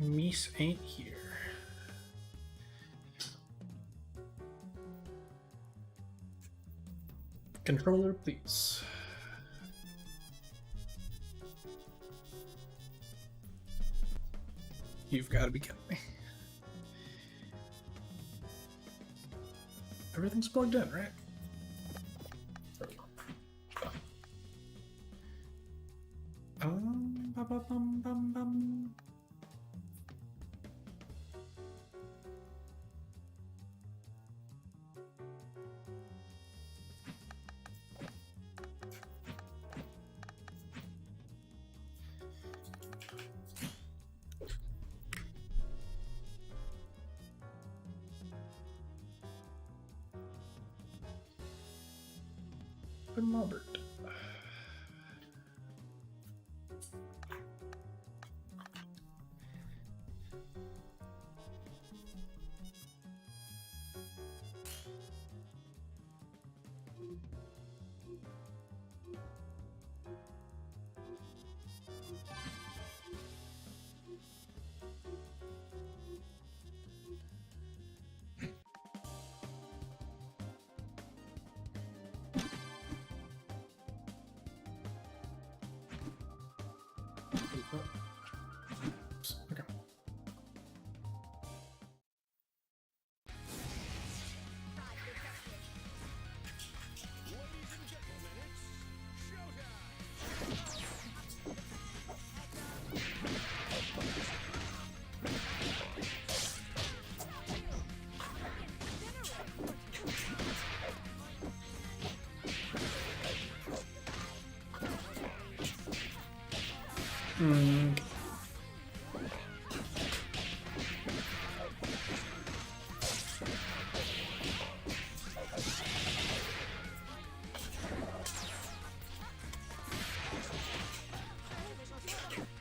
Mies ain't here. Controller, please. You've got to be kidding me. Everything's plugged in, right? Bum, bum, bum. And Robert. Oops, okay. Ladies and gentlemen, it's showtime!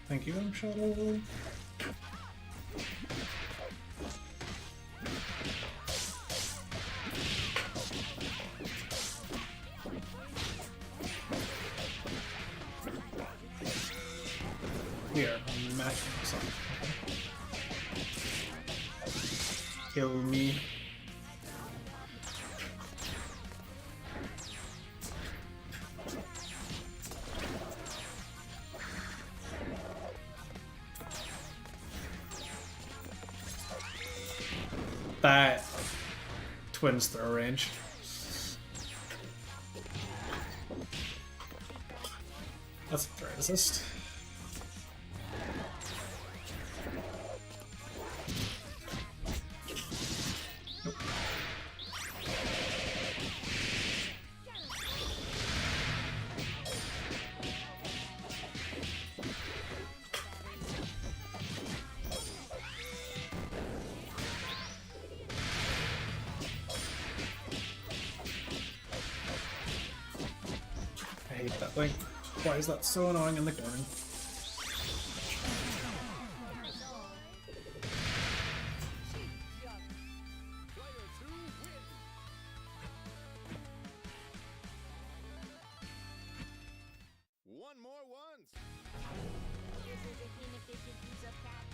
Thank you, Shadow. We are matching something. Kill me. That twins throw range. That's a threat assist. Nope. I hate that thing. Why is that so annoying in the corner? Player 2 wins! One more once! This is an inefficient use of cat.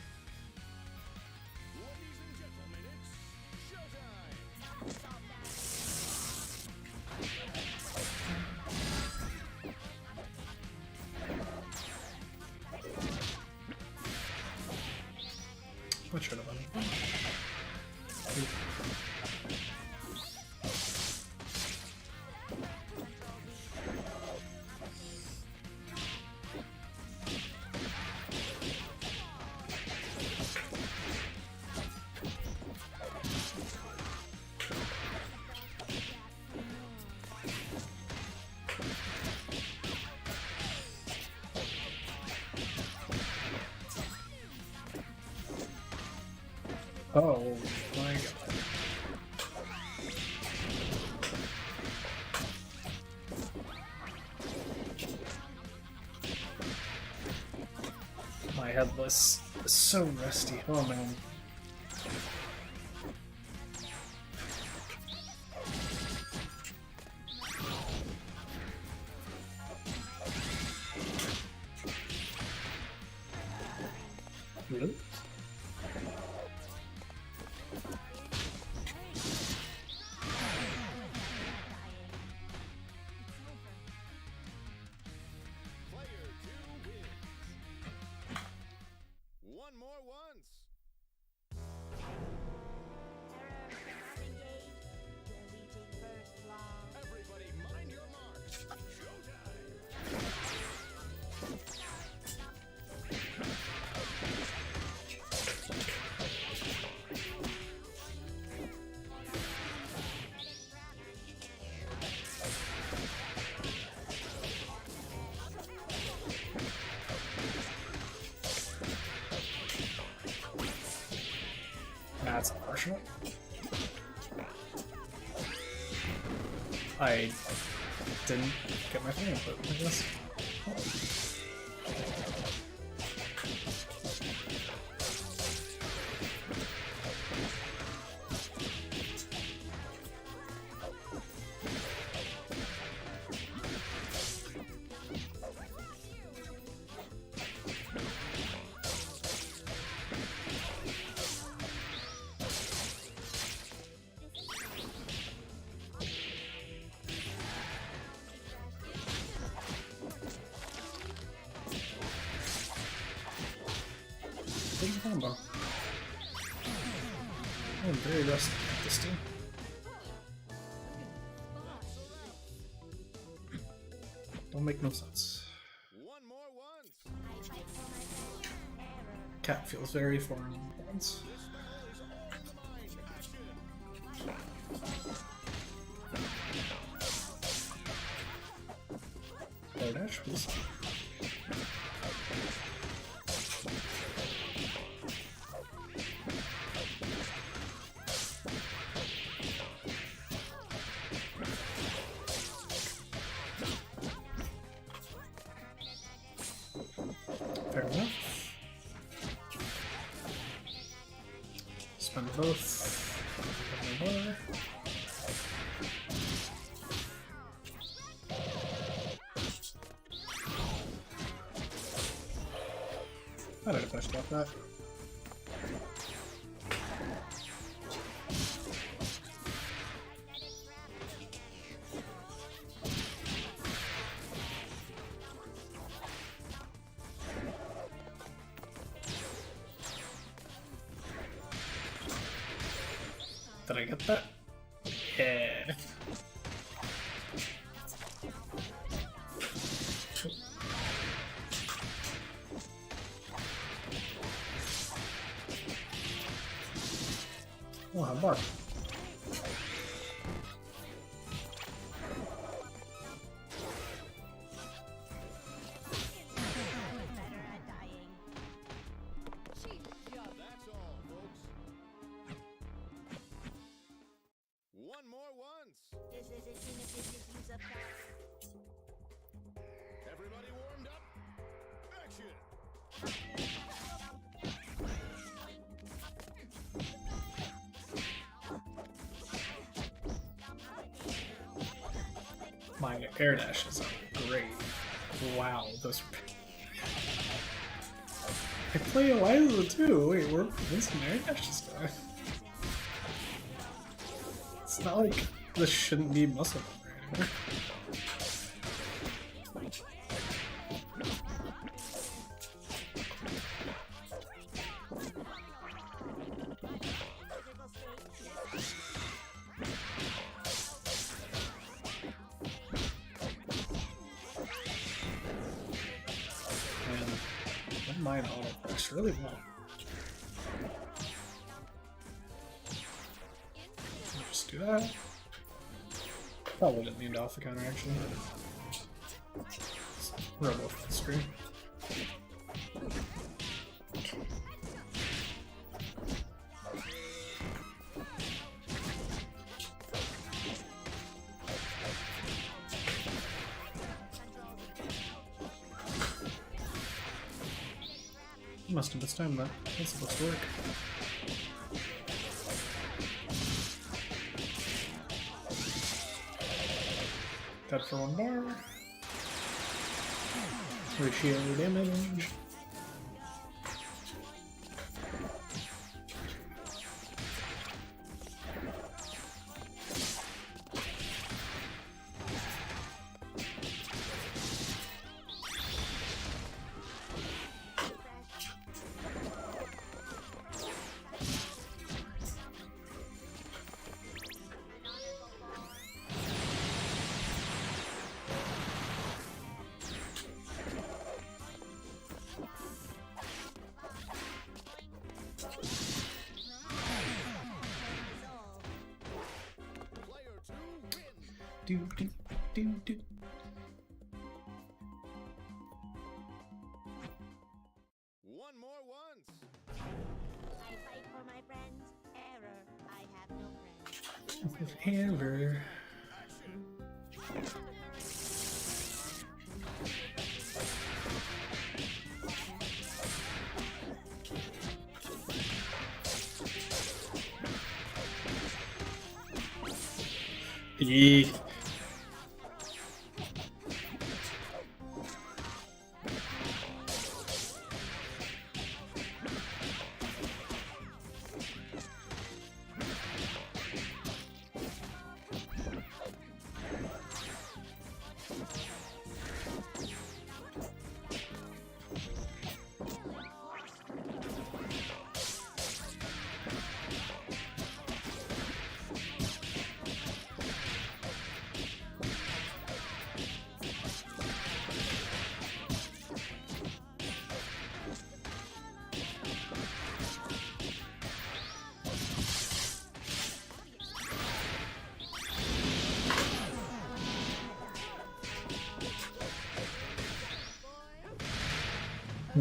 Ladies and gentlemen, it's showtime! What should have done? Oh my god. My headless is so rusty. Oh man. Really? Player 2 wins. One more once. Error cannot engage. Deleting first block. Everybody mind your marks. Showtime. That's unfortunate. I didn't get my thing input, I guess. Big combo. I'm very rusty at this team. Don't make no sense. One more once. I fight for myself. Error. Cat feels very foreign once. This battle is all in the mind. Action. Air dash, please. Fair enough. Spend both. Get my bar. I don't know if I should stop that. Did I get that? Yeah. Oh, a bar. Better at dying. That's all, folks. One more once. This is an inefficient use of power. Everybody warmed up? Action! My air dashes are great. Wow, those. I play Eliza too. Wait, we're against an air dashes guy. It's not like this shouldn't be muscle memory anymore. And mine auto works really well. I'll just do that. Probably didn't need to off the counter actually. Robo full screen. Must have mistimed that. That's supposed to work. Dead for one bar. Ratio damage. Do, do, do, do. One more once. I fight for my friends. Error. I have no friends. Hammer. Action. Eek.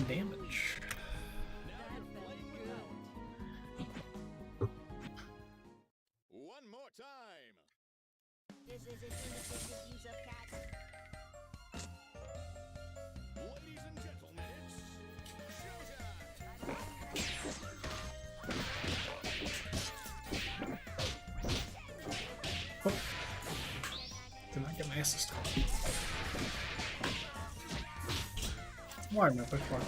Damage. One more time. This is an inefficient use of cats. Ladies and gentlemen, it's showtime. Oh. Did not get my assist. Why am I quick walking?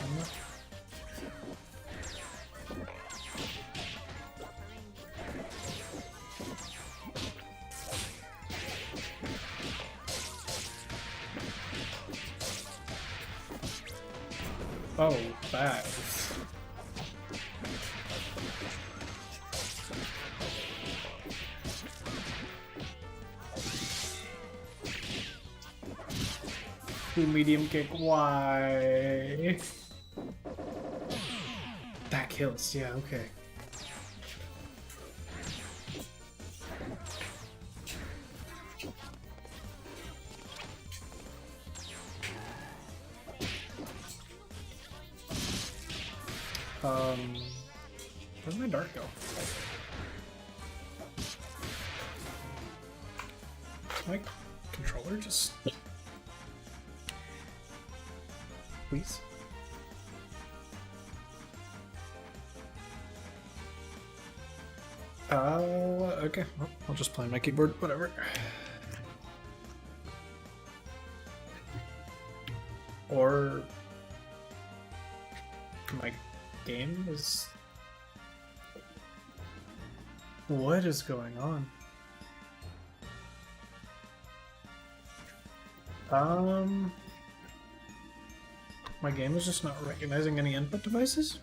Oh, that. Two medium kick. Why? That kills. Yeah. Okay. Where'd my dart go? My controller just... Please? Okay. Well, I'll just play on my keyboard, whatever. Or... my game is... What is going on? My game is just not recognizing any input devices?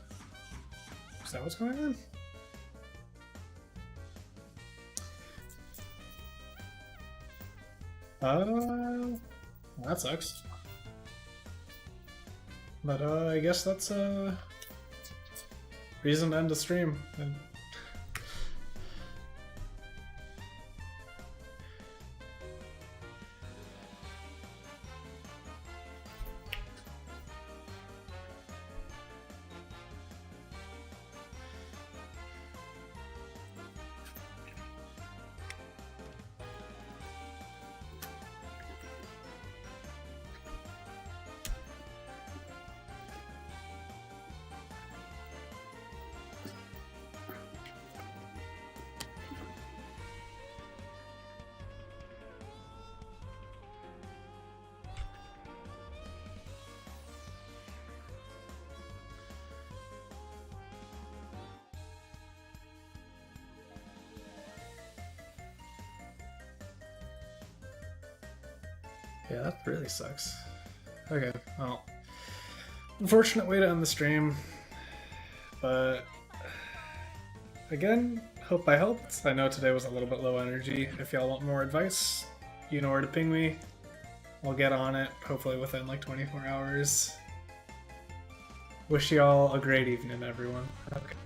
Is that what's going on? That sucks. But, I guess that's a reason to end the stream. Yeah, that really sucks. Okay, well, unfortunate way to end the stream, but again, hope I helped. I know today was a little bit low energy. If y'all want more advice, you know where to ping me. I'll get on it, hopefully within like 24 hours. Wish y'all a great evening, everyone. Okay.